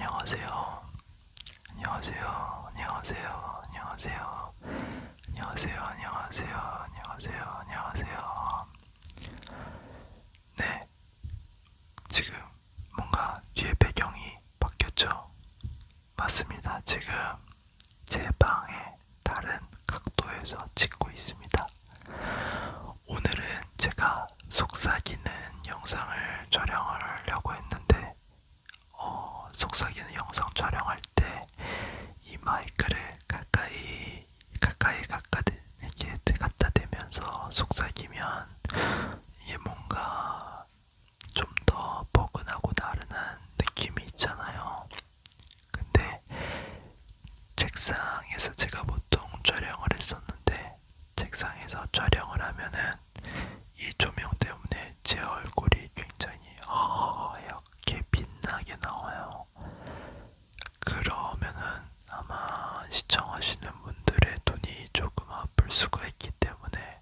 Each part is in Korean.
안녕하세요. 안녕하세요. 안녕하세요. 안녕하세요. 안녕하세요. 안녕하세요. 안녕하세요. 안녕하세요. 네, 지금 뭔가 뒤에 배경이 바뀌었죠? 맞습니다. 지금 제 방에 다른 각도에서 찍고 있습니다. 오늘은 제가 속삭이는 영상을 촬영을 하려고 했는데 속삭이는 영상 촬영할 때 이 마이크를 가까이 이렇게 갖다 대면서 속삭이면 이게 뭔가 좀 더 포근하고 나른한 느낌이 있잖아요. 근데 책상에서 제가 보통 촬영을 했었는데 책상에서 촬영을 하면은 이 조명 때문에 제 얼굴이 굉장히 하얗게 빛나게 나와요. 그러면은 아마 시청하시는 분들의 눈이 조금 아플 수가 있기 때문에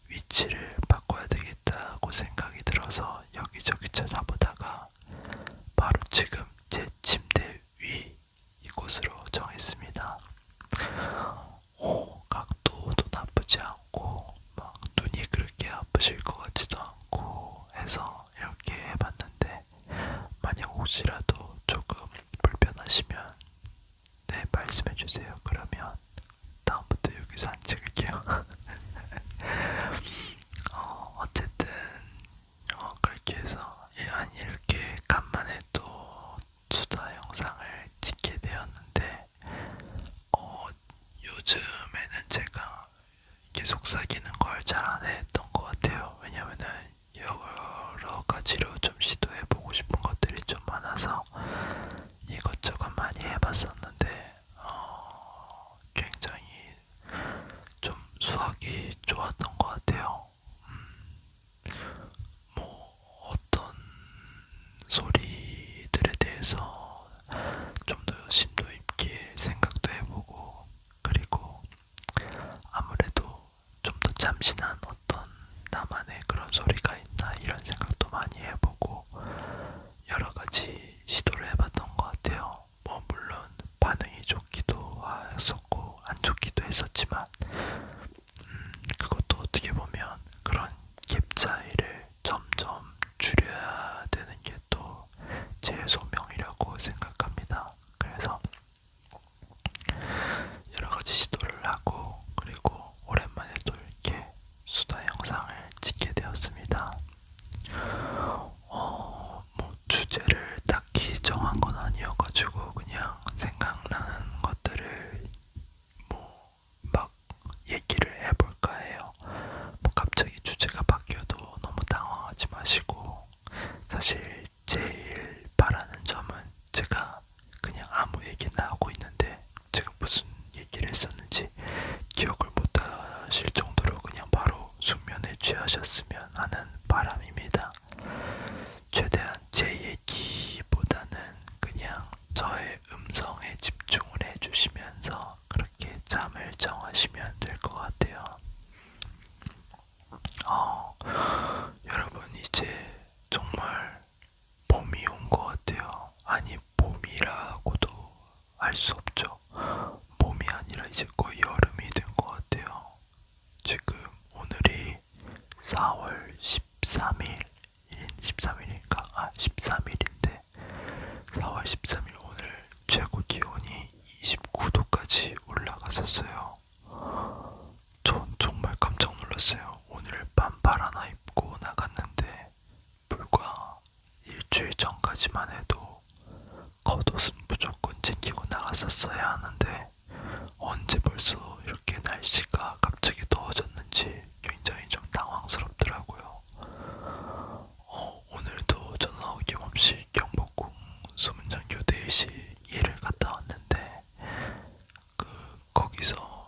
위치를 바꿔야 되겠다고 생각이 들어서 여기저기 찾아보다가 바로 지금 제 침대 위 이곳으로 정했습니다. 각도도 나쁘지 않고 막 눈이 그렇게 아프실 것 같지도 않고 해서 이렇게 해봤는데 만약 혹시라도 조금 불편하시면 네 말씀해주세요. 그러면 다음부터 여기서 안 찍을게요. 어쨌든 그렇게 해서 아니 이렇게 간만에 또 수다 영상을 찍게 되었는데 요즘에는 제가 이렇게 속삭이는 걸 잘 안 했던 것 같아요. 왜냐면은 여러 가지로 좀 시도해보고 싶은 것들이 좀 많아서 이것저것 많이 해봤었는데 굉장히 좀 수학이 좋았던 것 같아요. 뭐 어떤 소리들에 대해서 좀 더 심도 있게 생각도 해보고 그리고 아무래도 좀 더 참신한 어떤 나만의 그런 소리가 있나 이런 생각도 많이 해보고 여러 가지 시도를 해봤던 것 같아요. 뭐 물론 반응이 좋기도 했었고 안 좋기도 했었지만 그것도 어떻게 보면 그런 갭 차이를 점점 줄여야 되는 게 또 제 소명이라고 생각합니다. 그래서 여러 가지 시도를 하고 그리고 오랜만에 또 이렇게 수다 영상을 찍게 되었습니다. 뭐 주제를 딱히 정한 건 아니어가지고 그냥 생각나는 것들을 뭐 막 얘기를 해볼까 해요. 뭐 갑자기 주제가 바뀌어도 너무 당황하지 마시고 사실 제일 바라는 점은 제가 그냥 아무 얘기나 하고 있는데 제가 무슨 얘기를 했었는지 기억을 못 하실 정도로 그냥 바로 숙면에 취하셨으면 하는 바람입니다. 최대한 제 얘기보다는 그냥 저의 음성에 집중을 해주시면서 그렇게 잠을 정하시면 될 것 같아요. 여러분 이제 정말 봄이 온 것 같아요. 아니 봄이라고도 할 수 없죠. 봄이 아니라 이제 거의 여름이 된 것 같아요. 지금 오늘이 4월 13일 13일인가? 13일인데 4월 13일 오늘 최고 기온이 29도까지 올라갔었어요. 전 정말 깜짝 놀랐어요. 오늘 반팔 하나 입고 나갔는데 불과 일주일 전까지만 해도 겉옷은 무조건 챙기고 나갔었어야 하는데 언제 벌써 이렇게 날씨가 갑자기 더워졌는지 굉장히 좀 당황스럽더라고요. 오늘도 저는 어김없이 경복궁 수문장 교대시 일을 갔다 왔는데 거기서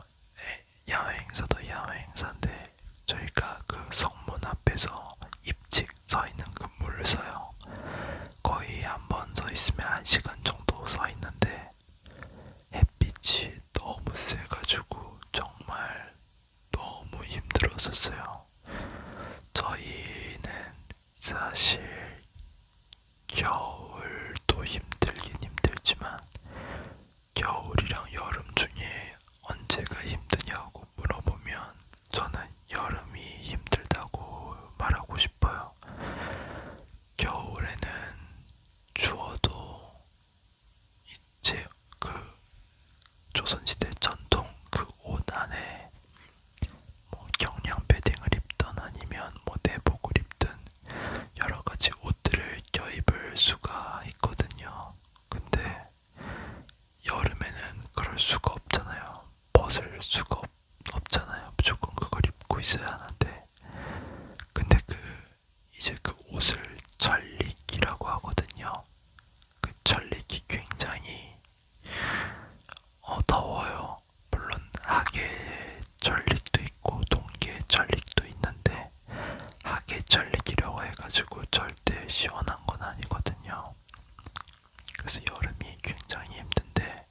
야외 행사도 야외 행사인데 저희가 그 성문 앞에서 입직 서 있는 근무를 서요. 거의 한 번 서 있으면 1시간 정도 서 있는데 햇빛이 너무 세가지고 정말 너무 힘들었었어요. 저희는 사실 겨울도 조선시대 전통 그 옷 안에 뭐 경량 패딩을 입던 아니면 뭐 내복을 입든 여러 가지 옷들을 껴입을 수가 있거든요. 근데 여름에는 그럴 수가 없잖아요. 벗을 수가 없잖아요. 무조건 그걸 입고 있어야 하는데, 근데 이제 그 옷을 전리기라고 하거든요. 그 전리기 굉장히 더워요. 물론 하계 전릭도 있고 동계 전릭도 있는데 하계 전릭이라고 해가지고 절대 시원한 건 아니거든요. 그래서 여름이 굉장히 힘든데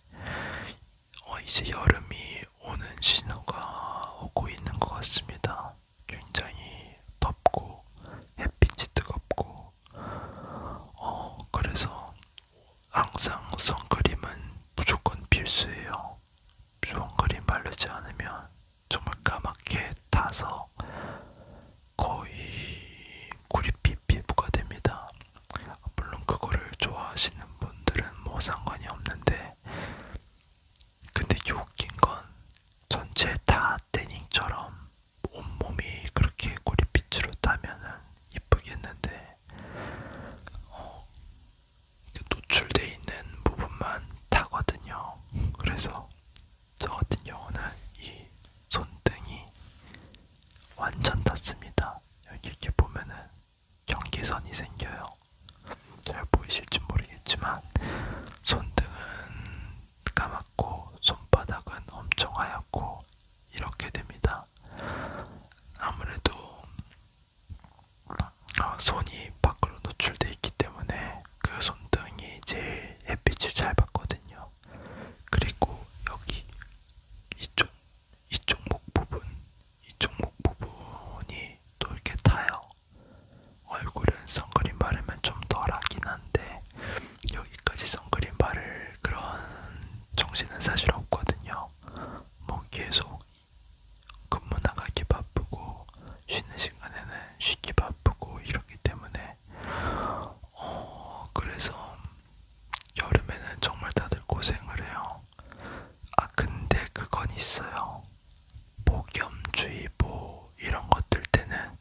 이제 여름이 오는 신호가 오고 있는 것 같습니다. 굉장히 덥고 햇빛이 뜨겁고 그래서 항상 선크림은 무조건 필수예요. 선크림 바르지 않으면 정말 까맣게 타서 거의 구릿빛 피부가 됩니다. 물론 그거를 좋아하시는 분들은 뭐 상관이 없는데, 근데 웃긴 건 전체 다 태닝처럼 온몸이 그렇게 구릿빛으로 타면은 이쁘겠는데 노출돼 있는 부분만 타거든요. 그래서 저 같은 경우는 이 손등이 완전 탔습니다. 여기 이렇게 보면은 경계선이 생겨요. 잘 보이실지 모르겠지만 손등은 까맣고 손바닥은 엄청 하얗고 이렇게 됩니다. 아무래도 손이 밖으로 노출돼 있기 때문에 그 손등이 제일 햇빛을 잘 받거든요. 그리고 여기 이쪽 목 부분이 또 이렇게 타요. 얼굴은 선크림 바르면 좀 덜하긴 한데 여기까지 선크림 바를 그런 정신은 사실 없거든요. 뭐 계속 근무 나가기 바쁘고 쉬는 시간에는 쉬기 바쁘고 이러기 때문에 그래서 여름에는 정말 다들 고생을 해요. 근데 그건 있어요. 폭염주의보 이런 것들 때는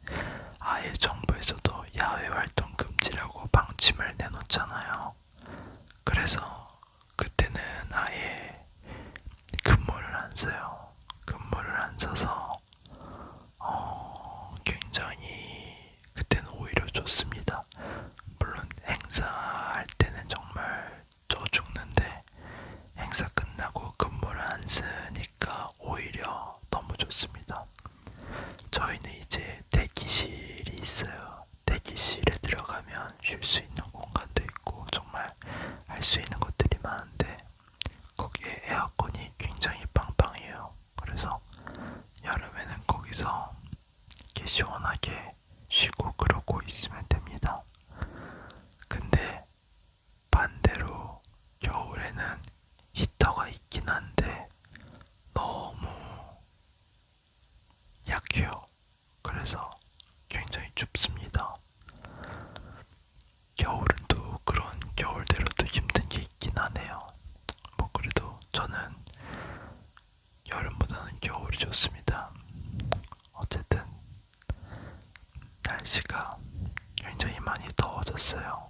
아예 정부에서도 야외 활동 금지라고 방침을 내놓잖아요. 그래서 그때는 아예 근무를 안 써요. 근무를 안 써서 굉장히 그때는 오히려 좋습니다. 물론 행사할 때는 정말 쪄 죽는데 행사 끝나고 근무를 안 쓰니까 오히려 너무 좋습니다. 저희는 이제 대기실이 있어요. 대기실에 들어가면 쉴 수 있는 공간도 있고 정말 할 수 있는 것들이 많은데 거기에 에어컨이 굉장히 빵빵해요. 그래서 여름에는 거기서 이렇게 시원하게 쉬고 그러고 있으면 됩니다. 근데 반대로 겨울에는 히터가 있긴 한데 너무 약해요. 그래서 굉장히 춥습니다. 겨울은 또 그런 겨울대로 또 힘든 게 있긴 하네요. 뭐 그래도 저는 여름보다는 겨울이 좋습니다. 어쨌든 날씨가 굉장히 많이 더워졌어요.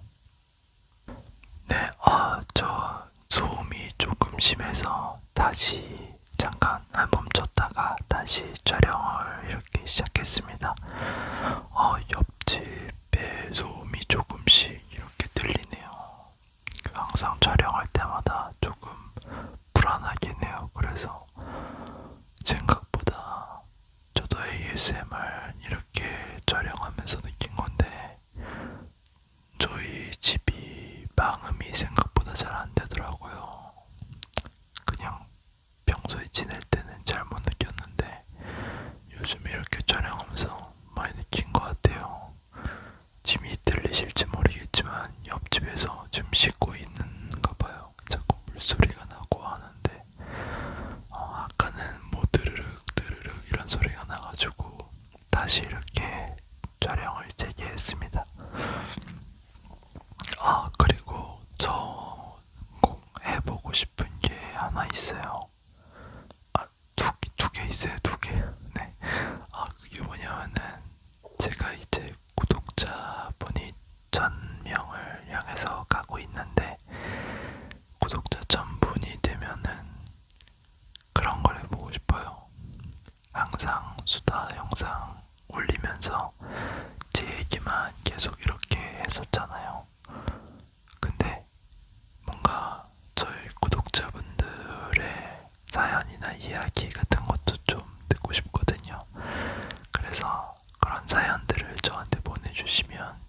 네, 저 소음이 조금 심해서 다시 잠깐 멈췄다가 다시 촬영을 이렇게 시작했습니다. 옆집에 소음이 조금씩 이렇게 들리네요. 항상 촬영할 때마다 조금 불안하긴 해요. 그래서 생각보다 저도 ASMR 이렇게 촬영하면서 느낀 건데 저희 집이 방음이 생각보다 잘 안 되더라고요. 그냥 평소에 지낼 때는 잘 못 느꼈는데 요즘 이렇게 촬영하면서 많이 느낀 것 같아요. 짐이 들리실지 모르겠지만 옆집에서 지금 씻고 있는가 봐요. 자꾸 물소리가 나고 하는데 아까는 뭐 드르륵 드르륵 이런 소리가 나가지고 다시 이렇게 촬영을 재개했습니다. 그리고 저 꼭 해보고 싶은 게 하나 있어요. 계속 이렇게 했었잖아요. 근데 뭔가 저희 구독자분들의 사연이나 이야기 같은 것도 좀 듣고 싶거든요. 그래서 그런 사연들을 저한테 보내주시면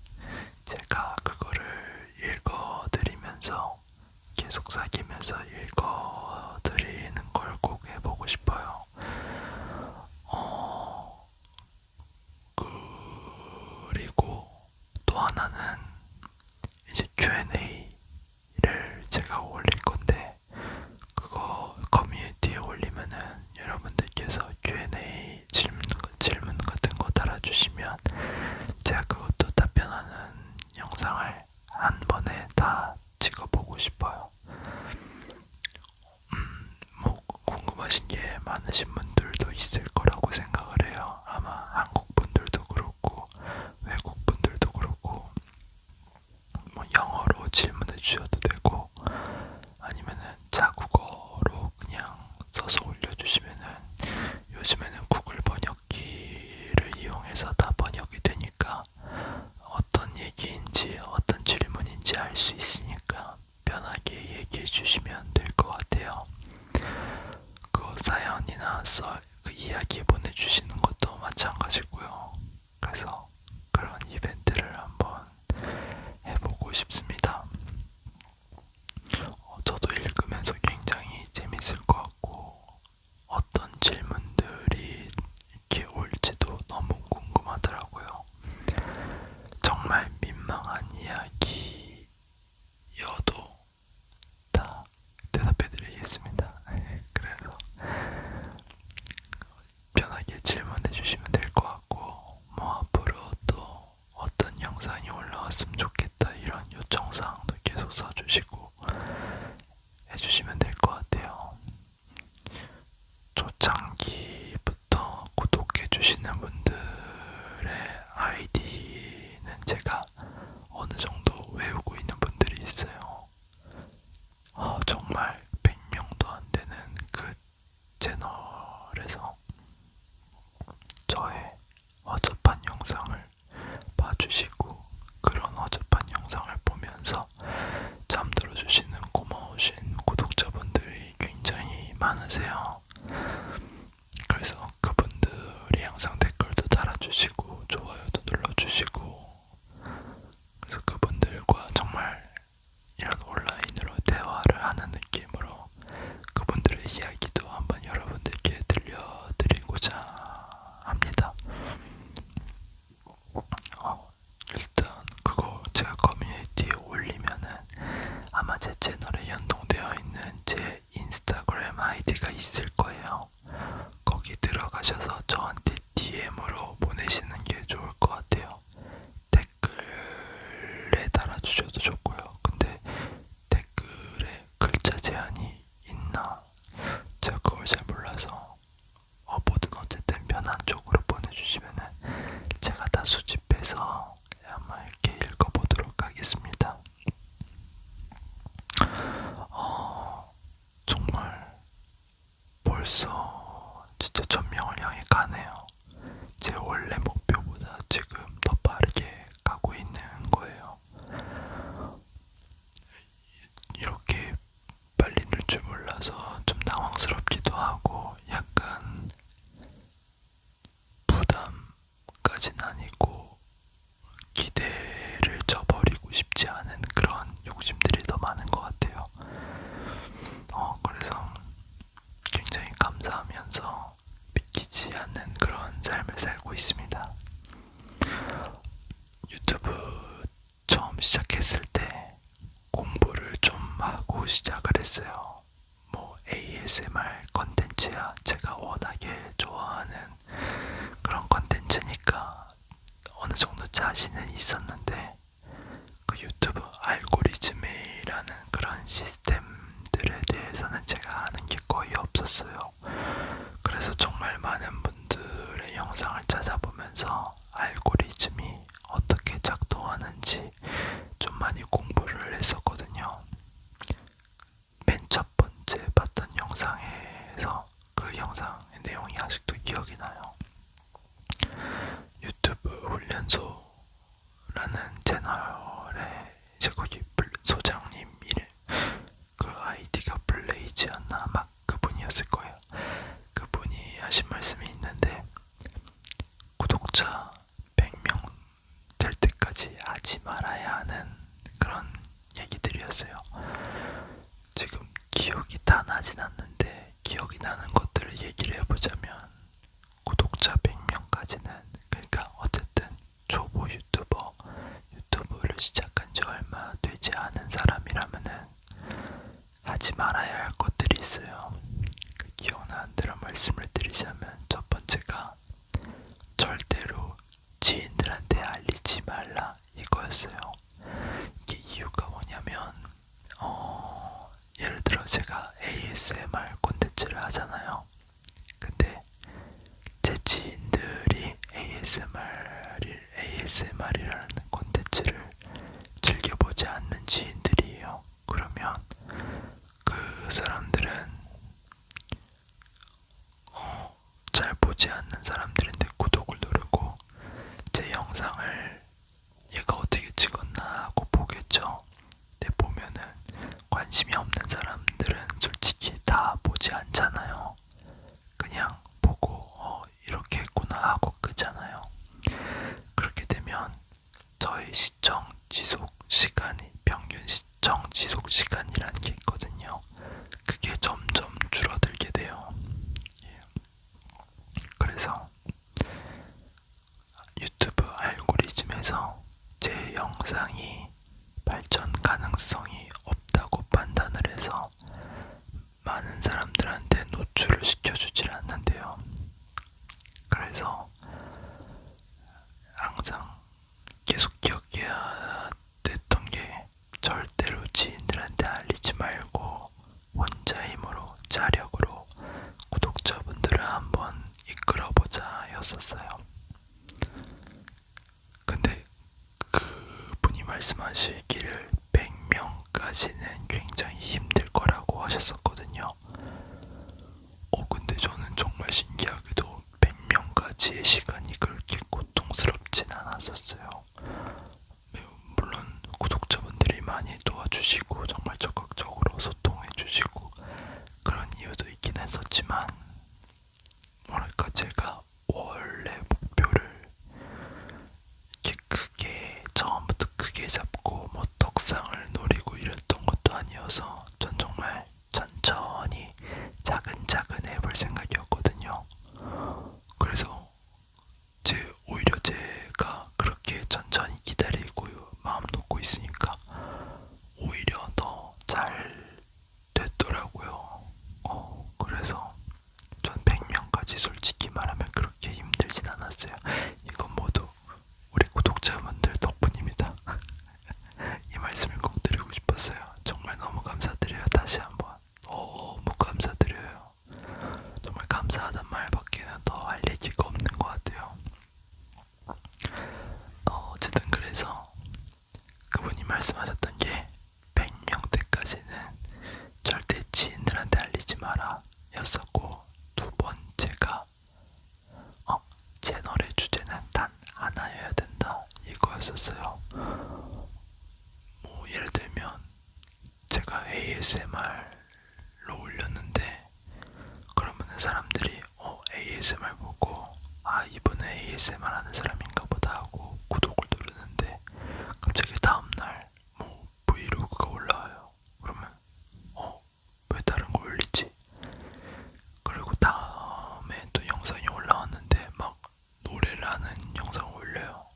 제가 그거를 읽어드리면서 계속 사귀면서 읽어드리는 걸 꼭 해보고 싶어요. 그리고 또 하나는 이제 Q&A를 제가 올릴 건데 그거 커뮤니티에 올리면은 여러분들께서 Q&A 질문 같은 거 달아주시면 제가 그것도 답변하는 영상을 한 번에 다 찍어보고 싶어요. 뭐 궁금하신 게 많으신 분들도 있을 거라고 생각을 해요. 아마 한국 분들도 그렇고 외국 분들도 그렇고 뭐 영어로 질문해 주셔도 되고 아니면은 자국어로 그냥 써서 올려주시면은 요즘에는 구글 번역기를 이용해서 다 번역이 되니까 어떤 얘기인지 어떤 질문인지 알 수 있으니까 편하게 얘기해 주시면 될 것 같아요. 그 사연이나 그 이야기 보내주시는 것도 마찬가지고요. 그래서 그런 이벤트를 한번 해보고 싶습니다. 저도 읽으면서 굉장히 재밌을 것 같고 어떤 질문들이 이렇게 올지도 너무 궁금하더라고요. 정말 민망한 이야기여도 다 대답해드리겠습니다. 그래서 편하게 질문해 주시면 될 것 같고 뭐 앞으로 또 어떤 영상이 올라왔으면 좋겠다 이런 요청사항도 계속 써주시고 해주시면 될 것 같아요. 초창기부터 구독해주시는 분들의 아이디는 제가 어느 정도 외우고 있는 분들이 있어요. 정말 100명도 안 되는 그 채널에서 저의 어접한 영상을 봐주시고 그런 어접한 영상을 보면서 잠들어주시는 고마우신 구독자분들이 굉장히 많으세요. 그래서 그분들이 항상 댓글도 달아주시고 좋아요도 눌러주시고 그래서 그분들과 정말 이런 온라인으로 대화를 하는 느낌으로 그분들의 이야기도 한번 여러분들께 들려드리고자 합니다. 일단 그거 제가 커뮤니티에 올리면은 아마 제 채널에 연동되어 있는 제 인스타그램 아이디가 있을 거예요. 거기 들어가셔서 저한테 DM으로 보내시는 게 좋을 것 같아요. 댓글에 달아주셔도 좋고요. 근데 댓글에 글자 제한이 있나? 제가 그걸 잘 몰라서 뭐든 어쨌든 편한 쪽으로 보내주시면은 제가 다 수집해서 한번 이렇게 읽어보도록 하겠습니다. 정말 벌써 진짜 1000명을 향해 가네요. 제 원래 목표보다 지금 더 빠르게 가고 있는 거예요. 이렇게 빨리 늘 줄 몰라서 좀 당황스럽기도 하고 약간 부담까진 아니고 기대를 저버리고 싶지 않은 그런 욕심들이 더 많은 것 같아요. 그래서 굉장히 감사하면서 믿기지 않는 그런 삶을 살고 있습니다. 유튜브 처음 시작했을 때 공부를 좀 하고 시작을 했어요. 뭐 ASMR 컨텐츠야 제가 워낙에 좋아하는 그런 컨텐츠니까 어느 정도 자신은 있었는데 그 유튜브 알고리즘이라는 그런 시스템들에 대해서는 제가 아는 게 거의 없었어요. 그래서 정말 많은 분들의 영상을 찾아보면서 알고리즘이 어떻게 작동하는지 좀 많이 공부를 했었거든요. 맨 첫 번째 봤던 영상에서 그 영상의 내용이 아직도 기억이 나요. 유튜브 훈련소라는 말아야 하는 그런 얘기들이었어요. 지금 기억이 다 나진 않는데 기억이 나는 것들을 얘기를 해보자면 구독자 100명까지는 그러니까 어쨌든 초보 유튜브를 시작한 지 얼마 되지 않은 사람이라면은 하지 말아야 할 것들이 있어요. 그 기억나는 대로 말씀을 드리자면 첫 번째가 절대로 지인들한테 알리지 말라 이거였어요. 이게 이유가 뭐냐면 예를 들어 제가 ASMR 콘텐츠를 하잖아요. 근데 제 지인들이 ASMR이라는 콘텐츠를 즐겨보지 않는 지인들이에요. 그러면 그 사람들은 잘 보지 않는 사람들인데 구독을 누르고 제 영상을 얘가 어떻게 찍었나 하고 보겠죠. 근데 보면은 관심이 없는 사람들은 솔직히 다 보지 않잖아요. 그냥 보고 이렇게 했구나 하고 끄잖아요. 그렇게 되면 저희 시청 지속 시간이 평균 시청 지속 시간이라는 게 있거든요. 그게 점점 줄어들게 돼요. 예. 그래서 유튜브 알고리즘에서 제 영상이 발전 가능성이 없다고 판단을 해서 많은 사람들한테 노출을 시켜주질 않는데요. 그래서 항상 계속 기억해야 됐던 게 절대로 지인들한테 알리지 말고 혼자 힘으로 자력으로 구독자분들을 한번 이끌어보자 였었어요. 근데 그분이 말씀하시기를 100명까지는 굉장히 힘들 거라고 하셨었거든요. 근데 저는 정말 신기하게도 100명까지의 시간이 그렇게 고통스럽진 않았었어요. 물론 구독자분들이 많이 도와주시고 정말 적극적으로 소통해주시고 그런 이유도 있긴 했었지만 뭐랄까 제가 원래 목표를 이렇게 크게 처음부터 크게 잡고 뭐 떡상을 노리고 이랬던 것도 아니어서 전 정말 천천히 차근차근 해볼 생각이었거든요. 그래서 오히려 제가 그렇게 천천히 기다리고 마음 놓고 있으니까 오히려 더 잘 됐더라고요. 그래서 전 100명까지 솔직히 말하면 그렇게 힘들진 않았어요. 이건 모두 우리 구독자분들 덕분입니다. 이 말씀을 꼭 드리고 싶었어요. 정말 너무 감사드려요. 다시 한번 너무 감사드려요. 정말 감사하단 말밖에는 더 할 얘기가 없는 것 같아요. 어쨌든 그래서 그분이 말씀하셨던 게 100명대까지는 절대 지인들한테 알리지 마라 였었고, 두 번째가 채널의 주제는 단 하나여야 된다 이거였었어요. 뭐 예를 들면 제가 ASMR로 올렸는데 그러면은 사람들이 ASMR 보고 이분은 ASMR 하는 사람인가 보다 하고 구독을 누르는데 갑자기 다음날 뭐 브이로그가 올라와요. 그러면 왜 다른 거 올리지? 그리고 다음에 또 영상이 올라왔는데 막 노래를 하는 영상을 올려요.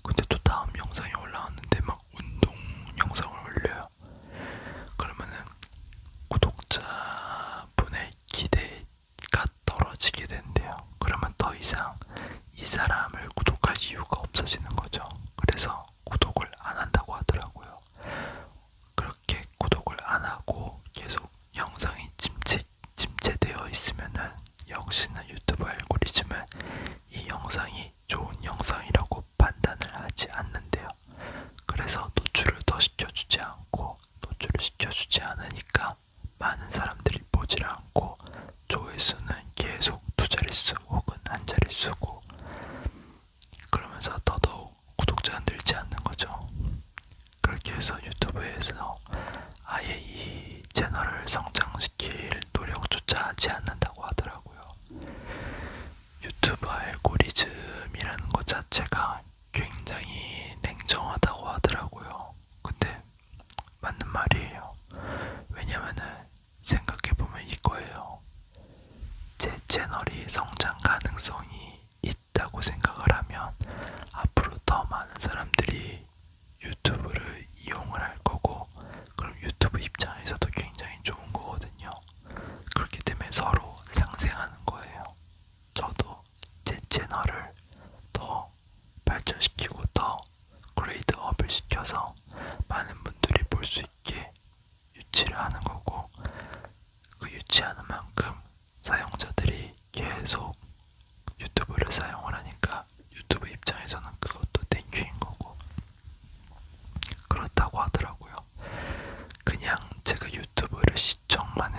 근데 또 다음 영상이 올라왔는데 막 운동 영상을 올려요. 그러면은 구독자분의 기대가 떨어지게 된대요. 그러면 더 이상 이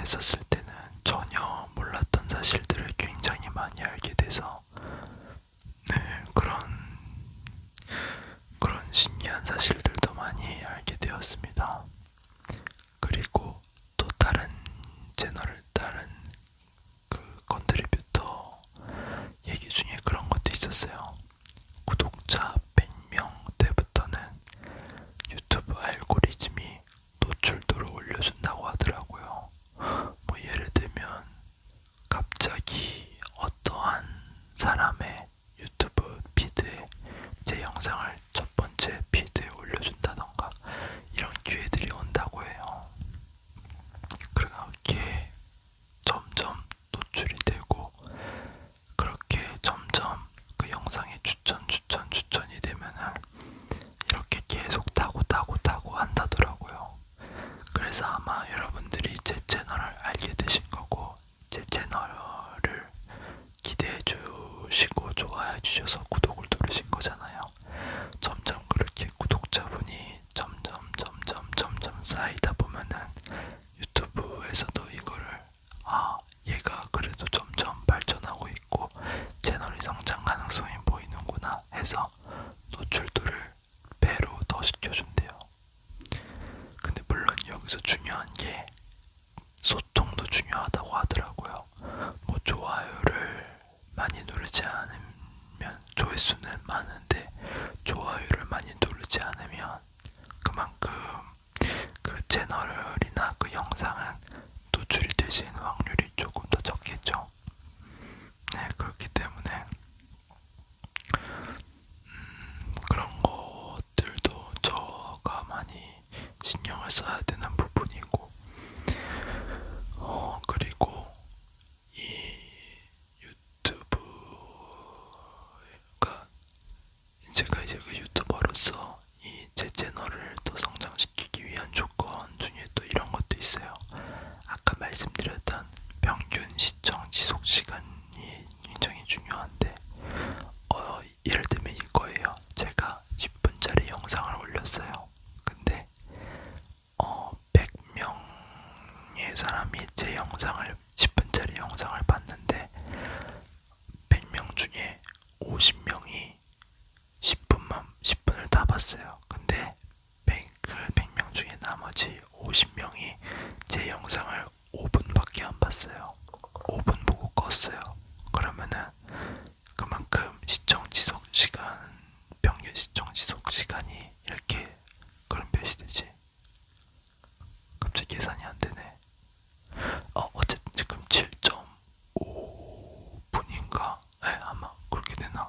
했었을 때는 전혀 몰랐던 사실들을 굉장히 많이 알게 돼서 네, 그런 신기한 사실들도 많이 알게 되었습니다. 그리고 또 다른 컨트리뷰터 얘기 중에 그런 것도 있었어요. 구독자 100명 때부터는 유튜브 알고리즘이 노출도를 올려준다고 하더라고요. 뭐 예를 들면 갑자기 어떠한 사람의 유튜브 피드에 제 영상을 첫 번째 피드에 올려준다던가 이런 기회들이 온다고 해요. 그렇게 점점 노출이 되고 그렇게 점점 그 영상이 추천이 되면은 이렇게 계속 타고 한다더라고요. 그래서 아마 여러분들이 제 채널을 알게 되신 거고 제 채널을 기대해 주시고 좋아해 주셔서 구독을 누르신 거잖아요. 점점 그렇게 구독자분이 점점 쌓이다 보면은 유튜브에서도 이거를 얘가 그래도 점점 발전하고 있고 채널이 성장 가능성이 보이는구나 해서 노출도를 배로 더 시켜준대요. 근데 물론 여기서 중요한 게 소통도 중요하다고 하더라고요. 뭐 좋아요를 많이 누르지 않으면 조회수는 많은데 좋아요를 많이 누르지 않으면 그만큼 그 채널이나 그 영상은 노출이 될 수 있는 확률이 조금 더 적겠죠. 네, 그렇기 때문에 그런 것들도 저가 많이 신경을 써야 되는 부분이고 그리고 이 유튜브가 제가 이제 그 유튜버로서 이 제 채널을 더 성장시키기 위한 조건 중에 또 이런 것도 있어요. 아까 말씀드렸던 평균 시청 지속 시간이 굉장히 중요한데 예를 들면 이거예요. 제가 10분짜리 영상을 올렸어요. 근데 100명의 사람이 제 영상을 10분짜리 영상을 봤는데 100명 중에 50명이 10분을 다 봤어요. 근데 그 100명 중에 나머지 50명이 제 영상을 5분밖에 안 봤어요. 5분 보고 껐어요. 그러면은 그만큼 평균 시청 지속 시간이 이렇게 그런 표시되지. 갑자기 계산이 안 되네. 어쨌든 지금 7.5분인가? 네, 아마 그렇게 되나?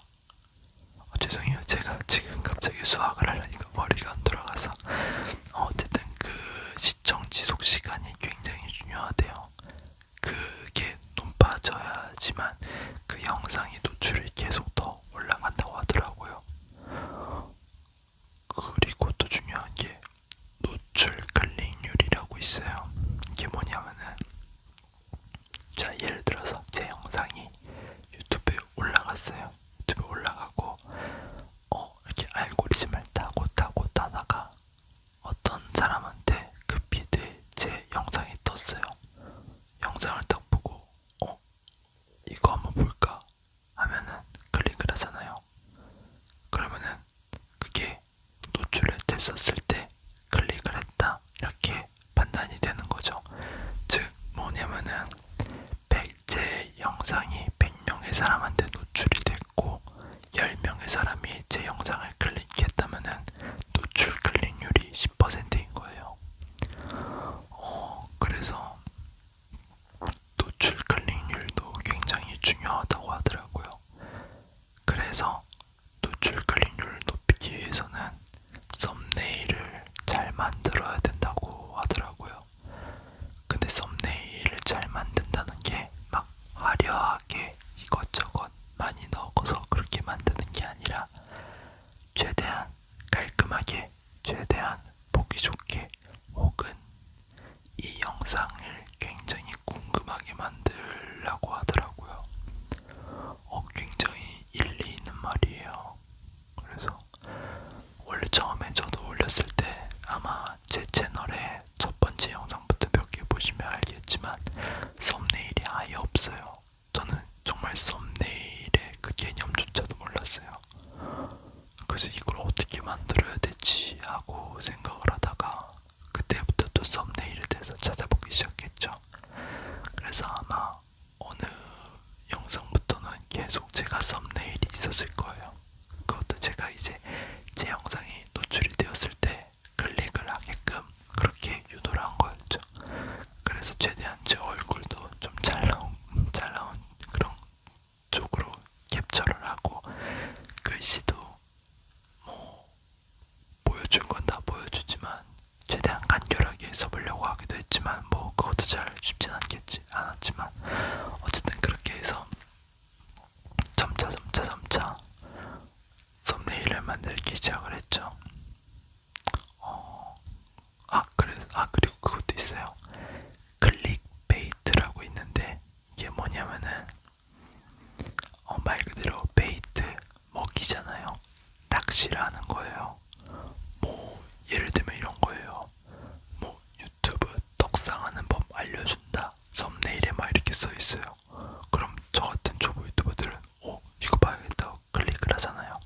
죄송해요. 제가 지금 갑자기 수학을 하려니까 머리가 안 돌아가서. 어쨌든 그 시청 지속 시간이 굉장히 중요하대요. 그게 높아져야지만 그 영상이 노출이 계속 더 올라간다고 하더라고요. 그리고 또 중요한 게 노출 클릭률이라고 있어요. 이게 뭐냐면은 자, 예를 들어서 제 영상이 유튜브에 올라갔어요. 유튜브에 올라가고 이렇게 알고리즘을 타다가 어떤 사람한테 그 피드에 제 영상이 떴어요. 영상을 딱 보고 이거 한번 볼까 하면은 클릭을 하잖아요. 그러면은 그게 노출을 됐었을 때 클릭을 했다 이렇게 판단이 되는 거죠. 즉 뭐냐면은 제 영상이 100명의 사람한테 노출이 됐고 10명의 사람이 제 영상을 클릭했다면은 노출 클릭률이 10%인 거예요. 그래서 노출 클릭률도 굉장히 중요하다고 하더라고요. 그래서 노출 클릭률을 높이기 위해서는 썸네일을 잘 쉽진 않았지만 어쨌든 그렇게 해서 점차 썸네일을 만들기 시작을 했죠. 그리고 그것도 있어요. 클릭베이트라고 있는데 이게 뭐냐면은 말 그대로 베이트, 먹이잖아요. 낚시를 하는 거예요. 뭐 예를 들면 이런 거예요. 뭐 유튜브 떡상하는 법 알려준다. 썸네일에 막 이렇게 써 있어요. 그럼 저 같은 초보 유튜버들은 이거 봐야겠다고 클릭을 하잖아요.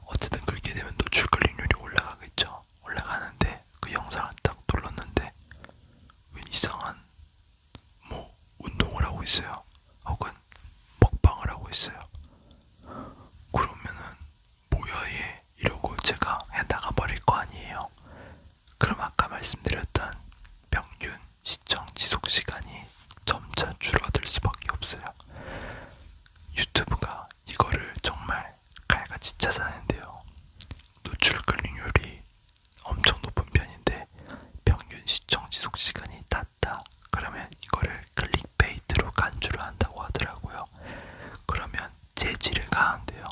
어쨌든 그렇게 되면 노출 클릭률이 올라가겠죠. 올라가는데 그 영상을 딱 눌렀는데 왜 이상한 뭐 운동을 하고 있어요. 혹은 먹방을 하고 있어요. 그러면은 뭐야 얘 이러고 제가 그냥 나가버릴 거 아니에요. 그럼 아까 말씀드렸던 평균 시청 지속 시간이 점차 줄어들 수밖에 없어요. 유튜브가 이거를 정말 칼같이 찾아내는데요. 노출 클릭률이 엄청 높은 편인데 평균 시청 지속 시간이 낮다. 그러면 이거를 클릭베이트로 간주를 한다고 하더라고요. 그러면 재질을 가한대요.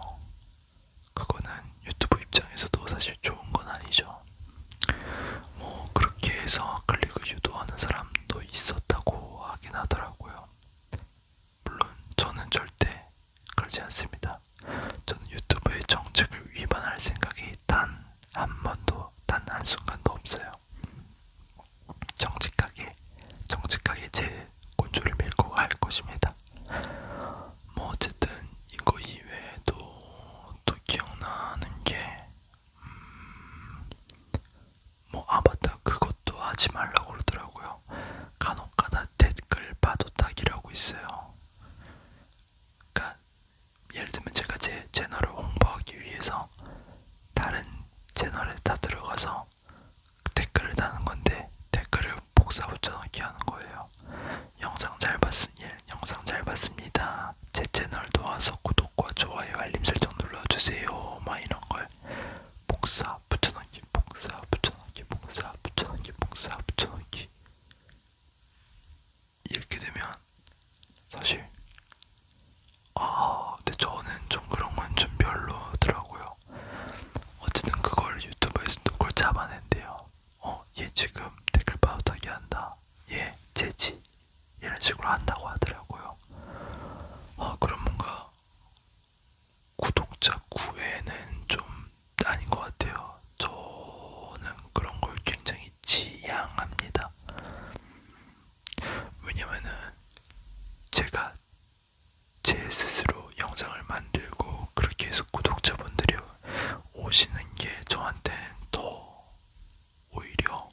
그거는 유튜브 입장에서도 사실 좋은 건 아니죠. 뭐 그렇게 해서 클릭을 유도하는 사람도 있었다고 하긴 하더라고요. 물론 저는 절대 그러지 않습니다. 저는 유튜브의 정책을 위반할 생각이 단 한 번도, 단 한순간도 없어요. 정직하게 제 곤조를 밀고 갈 것입니다. 뭐 어쨌든 이거 이외에도 또 기억나는 게 맞다. 그것도 하지 말라고 그러더라고요. 간혹가다 댓글 파도 타기라고 있어요. 그러니까 예를 들면 제가 제 채널을 홍보하기 위해서 다른 채널에 다 들어가서 댓글을 다는 건데 댓글을 복사 붙여넣기 하는 거예요. 영상 잘 봤습니다. 제 채널도 와서 구독과 좋아요 알림 설정 눌러주세요. 막 이런 걸 복사 붙여넣기 이렇게 되면 사실 근데 저는 좀 그런 건 좀 별로더라고요. 어쨌든 그걸 유튜브에서도 그걸 잡아낸대요. 얘 지금 댓글 파우더기 한다. 얘 재지 이런 식으로 한다고 하더라고요. 그럼 뭔가 구독자 구애는 좀 아닌 것 같아요. 저는 그런 걸 굉장히 지양합니다. 왜냐면은 제가 제 스스로 영상을 만들고 그렇게 해서 구독자분들이 오시는 게 저한테는 더 오히려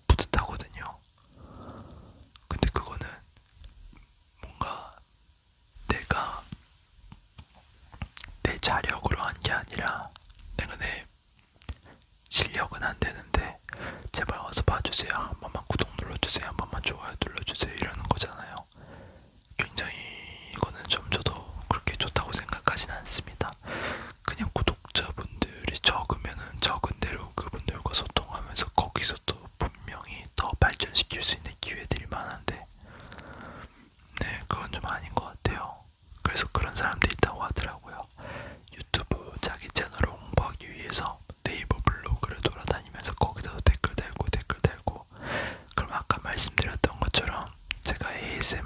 뿌듯하거든요. 근데 그거는 뭔가 내가 내 자력으로 한 게 아니라 내가 내 실력은 안 되는데 제발 와서 봐주세요. 한 번만 구독 눌러주세요. 한 번만 좋아요 눌러주세요. 이러는 거잖아요. 굉장히 이거는 좀 저도 그렇게 좋다고 생각하진 않습니다. 그냥 구독자분들이 적으면은 적은 대로 그분들과 소통하면서 거기서 또 분명히 더 발전시킬 수 있는 기회들이 많은데 네, 그건 좀 아닌 것 같아요. 그래서 그런 사람도 있다고 하더라고요. 유튜브 자기 채널을 홍보하기 위해서 네이버 블로그를 돌아다니면서 거기다도 댓글 달고 그럼 아까 말씀드렸던 것처럼 제가 ASMR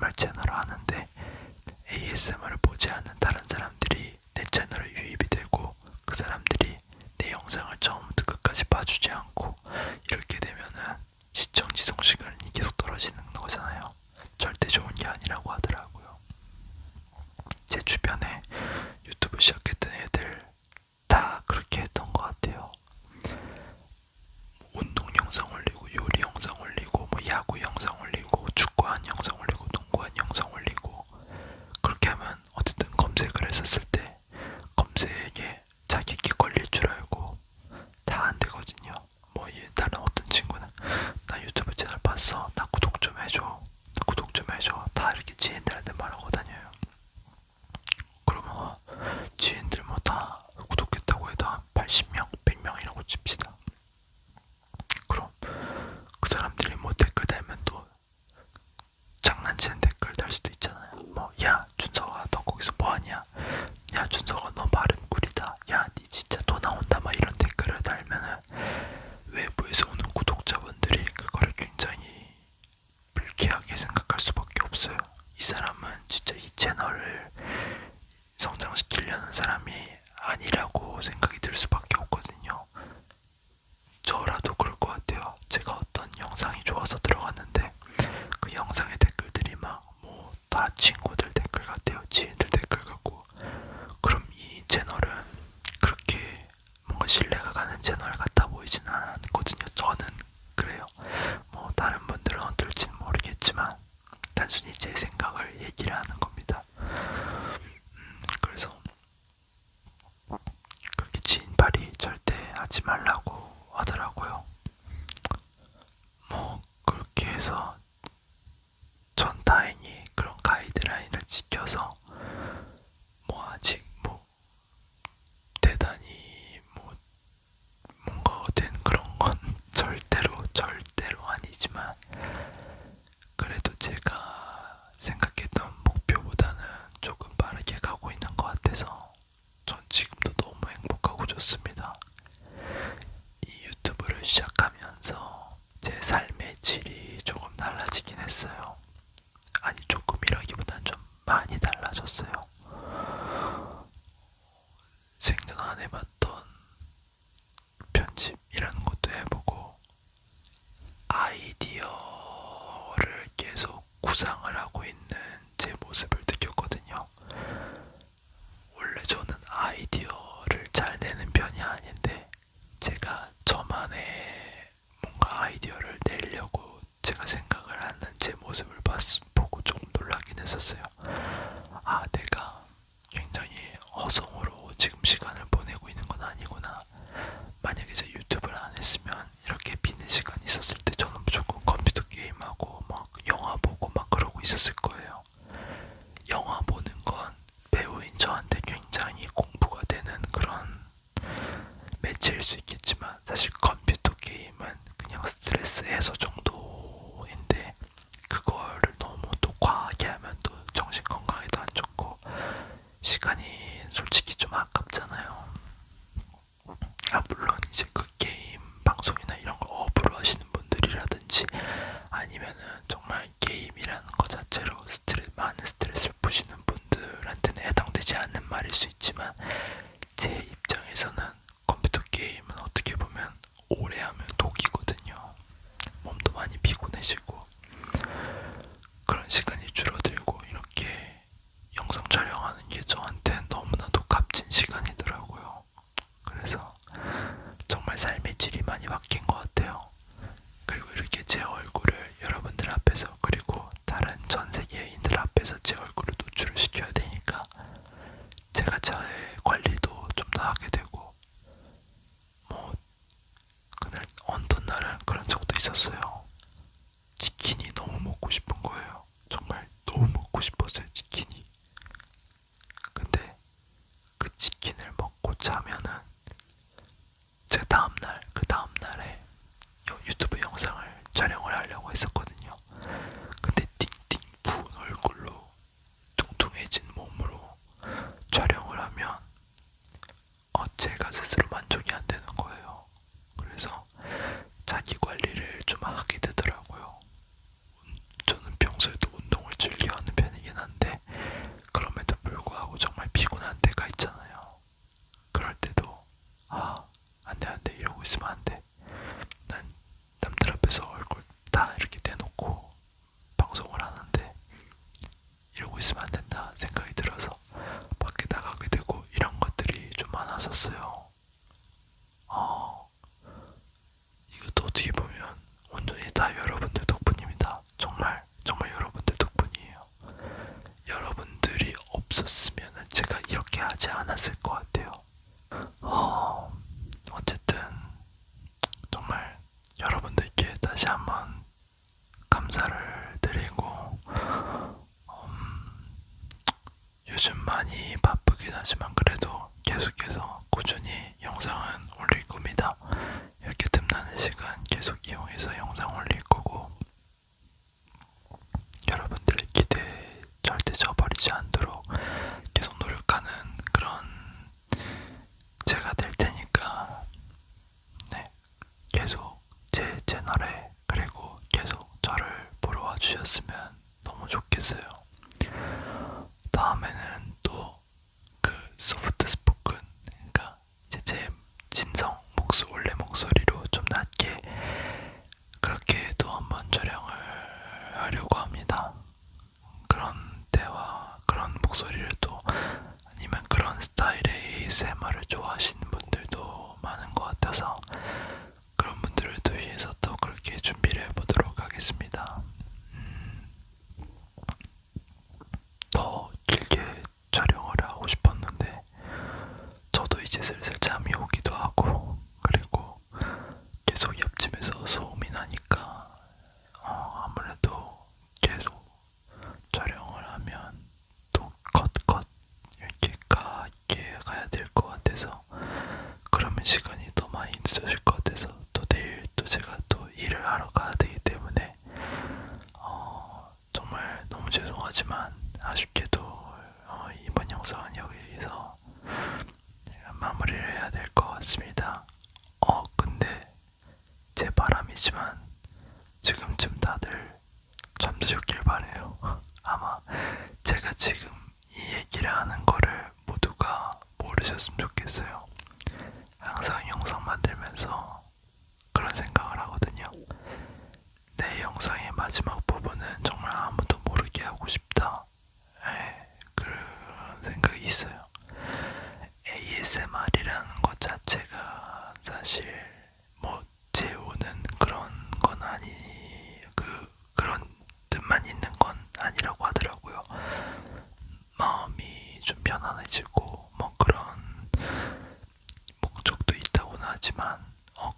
그래서 전 다행히 그런 가이드라인을 지켜서 뭐 아직 뭐 대단히 뭐 뭔가 된 그런 건 절대로 아니지만 그래도 제가 생각했던 목표보다는 조금 빠르게 가고 있는 것 같아서 전 지금도 너무 행복하고 좋습니다. 이 유튜브를 시작하면서 제 삶의 질이 조금 달라지긴 했어요. 아니 조금이라기보단 좀 많이 달라졌어요. 생전 안 해봤던 편집이라는 것도 해보고 아이디어를 계속 구상을 하고 있는 제 모습을 느꼈거든요. 원래 저는 아이디어를 잘 내는 편이 아닌데 제가 저만의 뭔가 아이디어를 내려고 제가 생각을 하는 제 모습을 보고 조금 놀라긴 했었어요. 아, 내가 굉장히 허송으로 지금 시간을 보내고 있는 건 아니구나. 만약에 제가 유튜브를 안 했으면 이렇게 비는 시간이 있었을 때 저는 무조건 컴퓨터 게임하고 막 영화 보고 막 그러고 있었을 거예요. 영화 보는 건 배우인 저한테 굉장히 공부가 되는 그런 매체일 수 있겠지만 사실 컴퓨터 게임은 그냥 스트레스 해소 정도인데 그거를 너무 또 과하게 하면 또 정신 건강에도 안 좋고 시간이 솔직히 좀 아깝잖아요. 아, 물론 이제 그 게임 방송이나 이런 걸 업으로 하시는 분들이라든지 아니면은 정말 게임이라는 것 자체로 많은 스트레스를 푸시는 분들한테는 해당되지 않는 말일 수 있지만 제 입장에서는 컴퓨터 게임은 어떻게 보면 오래 하면 독이거든요. 몸도 많이 피곤해지고 그런 시간이 줄어들고 이렇게 영상 촬영하는 게 저한테 너무나도 값진 시간이더라고요. 그래서 정말 삶의 질이 많이 바뀐 것 같아요. 그리고 이렇게 제 얼굴을 여러분들 앞에서 그리고 다른 전 세계인들 앞에서 제 얼굴을 노출을 시켜야 되니까 제가 저의 관리도 좀 더 하게 되고 뭐 그날 어떤 날은 그런 적도 있었어요. 치킨이 너무 먹고 싶은 거예요. 정말 너무 먹고 싶었어요, 치킨이. 근데 그 치킨을 먹고 자면은 제 다음날, 그 다음날에 유튜브 영상을 촬영을 하려고 했었거든요. 근데 띵띵 부은 얼굴로 뚱뚱해진 몸으로 촬영을 하면 제가 스스로 만족이 안 되는 거예요. 그래서 자기 관리를 좀 하게 되더라고요. 저는 평소에도 운동을 즐겨 하는 편이긴 한데 그럼에도 불구하고 정말 피곤한 때가 있잖아요. 그럴 때도 안돼 이러고 있으면 안돼. 난 남들 앞에서 얼굴 다 이렇게 내놓고 방송을 하는데 이러고 있으면 안 된다 생각이 들어서 밖에 나가게 되고 이런 것들이 좀 많았었어요. 이것도 어떻게 보면 온전히 다 여러분들 덕분입니다. 정말 여러분들 덕분이에요. 여러분들이 없었으면 제가 이렇게 하지 않았을 것 같아요. 어쨌든 정말 여러분들께 다시 한번 감사를 드리고 요즘 많이 바쁘긴 하지만 그래도 계속해서 꾸준히 영상은 올릴 겁니다. 이렇게 틈나는 시간 계속 이용해서 영상 올릴 거고 여러분들의 기대에 절대 저버리지 않도록 계속 노력하는 그런 제가 될 테니까 네, 계속 제 채널에 그리고 계속 저를 보러 와주셨으면 너무 좋겠어요. 다음에는 또 그 소프트 스포큰 그러니까 이제 제 진성 원래 목소리로 좀 낮게 그렇게 또 한번 촬영을 하려고 합니다. 그런 대화, 그런 목소리를 또 아니면 그런 스타일의 ASMR을 좋아하시는 분들도 많은 것 같아서 그런 분들을 또 위해서 또 그렇게 준비를 해보도록 하겠습니다. 밤이지만 지금쯤 다들 잠드셨길 바래요. 아마 제가 지금 이 얘기를 하는 거를 모두가 모르셨으면 좋겠어요. 항상 영상 만들면서 그런 생각을 하거든요. 내 영상의 마지막 부분은 정말 아무도 모르게 하고 싶다. 그런 생각이 있어요. ASMR이라는 것 자체가 사실 뭐 재우는 그런 건 그런 뜻만 있는 건 아니라고 하더라고요. 마음이 좀 편안해지고 뭐 그런 목적도 있다고는 하지만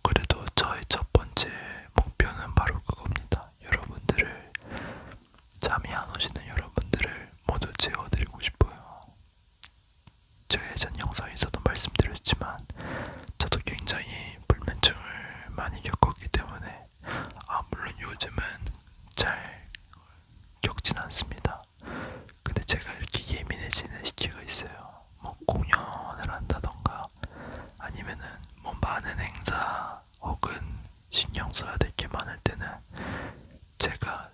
그래도 저의 첫 번째 목표는 바로 그겁니다. 여러분들을, 잠이 안 오시는 여러분들을 모두 재워드리고 싶어요. 제가 예전 영상에서도 말씀드렸지만 저도 굉장히 불면증을 많이 겪었기 때문에 물론 요즘은 잘 겪진 않습니다. 근데 제가 이렇게 예민해지는 시기가 있어요. 뭐 공연을 한다던가 아니면은 뭐 많은 행사 혹은 신경 써야 될 게 많을 때는 제가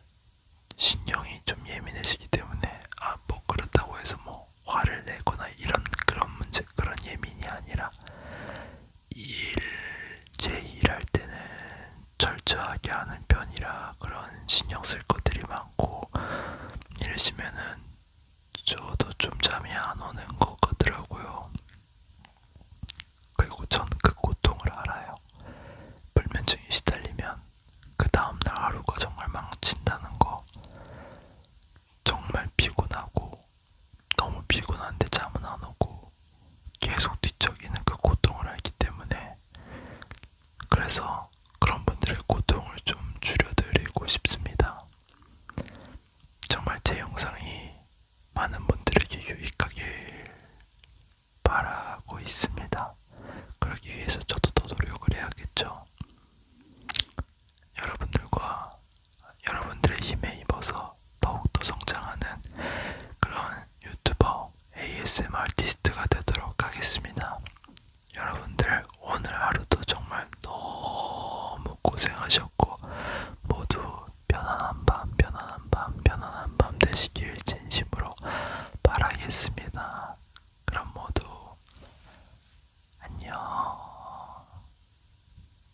신경이 좀 예민해지기 때문에 뭐 그렇다고 해서 뭐 화를 내거나 이런 그런 문제, 그런 예민이 아니라 제 일할 때는 철저하게 하는 편이라 그런 신경 쓸 것들이 많고 이러시면은 저도 좀 잠이 안 오는 것 같더라고요. 그리고 전 그 고통을 알아요. 불면증에 시달리면 그 다음날 하루가 정말 망친다는 거. 정말 피곤하고 너무 피곤한데 잠은 안 오고 계속 뒤척이는 그 고통을 알기 때문에, 그래서 그런 분들의 고통을 좀 줄여드리고 싶습니다. 정말 제 영상이 많은 분들에게 유익하길 바라고 있습니다. 그러기 위해서 저도 더 노력을 해야겠죠. 여러분들의 힘에 입어서 더욱더 성장하는 그런 유튜버 ASMR 아티스트가 되도록 하겠습니다. 여러분들 오늘 하루도 정말 너무 고생하셨고 모두 편안한 밤 되시길